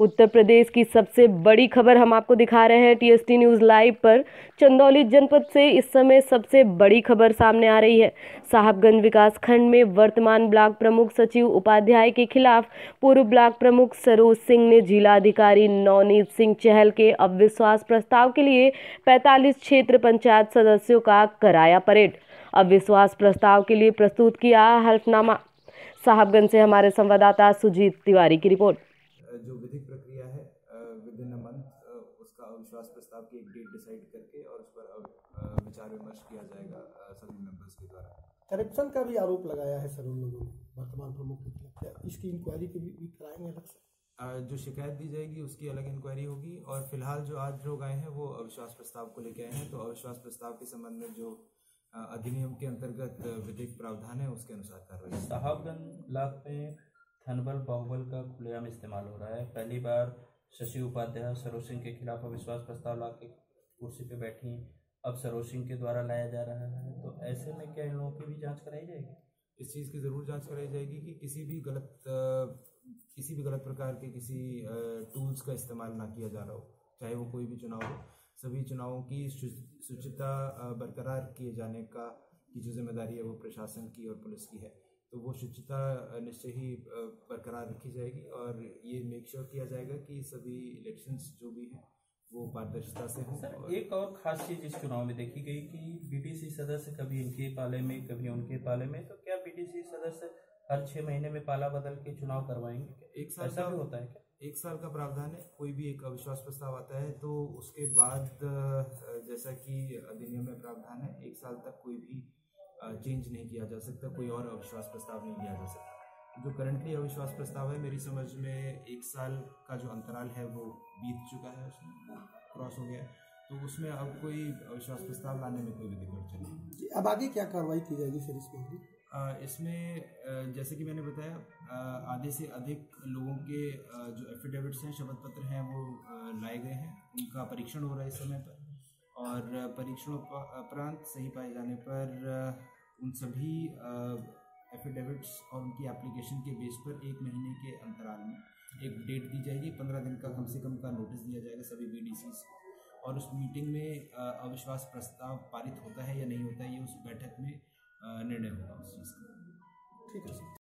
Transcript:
उत्तर प्रदेश की सबसे बड़ी खबर हम आपको दिखा रहे हैं टीएसटी न्यूज़ लाइव पर। चंदौली जनपद से इस समय सबसे बड़ी खबर सामने आ रही है। साहबगंज विकास खंड में वर्तमान ब्लॉक प्रमुख सचिव उपाध्याय के खिलाफ पूर्व ब्लॉक प्रमुख सरोज सिंह ने जिलाधिकारी नवनीत सिंह चहल के अविश्वास प्रस्ताव के लिए 45 क्षेत्र पंचायत सदस्यों का कराया परेड। अविश्वास प्रस्ताव के लिए प्रस्तुत किया हल्फनामा। साहबगंज से हमारे संवाददाता सुजीत तिवारी की रिपोर्ट। जो विधिक प्रक्रिया है विद इन अ मंथ उसका अविश्वास प्रस्ताव की एक डेट डिसाइड करके और उस पर विचार विमर्श किया जाएगा सभी मेंबर्स के द्वारा। करप्शन का भी आरोप लगाया है सर उन लोगों ने वर्तमान प्रमुख के खिलाफ, इसकी इंक्वायरी भी कराएंगे अलग से। जो शिकायत दी जाएगी उसकी अलग इंक्वायरी होगी और फिलहाल जो आज लोग आए हैं वो अविश्वास प्रस्ताव को लेके आए हैं, तो अविश्वास प्रस्ताव के संबंध में जो अधिनियम के अंतर्गत विधिक प्रावधान है उसके अनुसार कार्रवाई। साहबगंज ब्लॉक में थनबल बाहुबल का खुलेआम इस्तेमाल हो रहा है। पहली बार शशि उपाध्याय सरोज सिंह के खिलाफ अविश्वास प्रस्ताव ला के कुर्सी पे बैठी, अब सरोज सिंह के द्वारा लाया जा रहा है, तो ऐसे में क्या इन लोगों की भी जांच कराई जाएगी? इस चीज़ की ज़रूर जांच कराई जाएगी कि किसी भी गलत प्रकार के किसी टूल्स का इस्तेमाल ना किया जा रहा हो, चाहे वो कोई भी चुनाव हो। सभी चुनावों की शुचिता बरकरार किए जाने का की जो जिम्मेदारी है वो प्रशासन की और पुलिस की है, तो वो शुचिता निश्चय ही बरकरार रखी जाएगी और ये मेक श्योर किया जाएगा कि सभी इलेक्शंस जो भी हैं वो पारदर्शिता से हों। सर एक और खास चीज इस चुनाव में देखी गई कि बीटीसी सदस्य कभी इनके पाले में कभी उनके पाले में, तो क्या बीटीसी सदस्य हर 6 महीने में पाला बदल के चुनाव करवाएंगे? एक साल ऐसा भी होता है क्या? 1 साल का प्रावधान है। कोई भी एक अविश्वास प्रस्ताव आता है तो उसके बाद जैसा कि अधिनियम में प्रावधान है 1 साल तक कोई भी चेंज नहीं किया जा सकता, कोई और अविश्वास प्रस्ताव नहीं लिया जा सकता। जो करंटली अविश्वास प्रस्ताव है मेरी समझ में 1 साल का जो अंतराल है वो बीत चुका है, उसमें क्रॉस हो गया है, तो उसमें अब कोई अविश्वास प्रस्ताव लाने में कोई भी दिक्कत नहीं। अब आगे क्या कार्रवाई की जाएगी सर इसमें? इसमें जैसे कि मैंने बताया आधे से अधिक लोगों के जो एफिडेविट्स हैं, शपथ पत्र हैं, वो लाए गए हैं, उनका परीक्षण हो रहा है इस समय पर, और परीक्षण उपरांत सही पाए जाने पर उन सभी एफिडेविट्स और उनकी एप्लीकेशन के बेस पर 1 महीने के अंतराल में एक डेट दी जाएगी, 15 दिन का कम से कम का नोटिस दिया जाएगा सभी बीडीसीज को, और उस मीटिंग में अविश्वास प्रस्ताव पारित होता है या नहीं होता है ये उस बैठक में निर्णय होगा उस चीज़ का। ठीक है सर।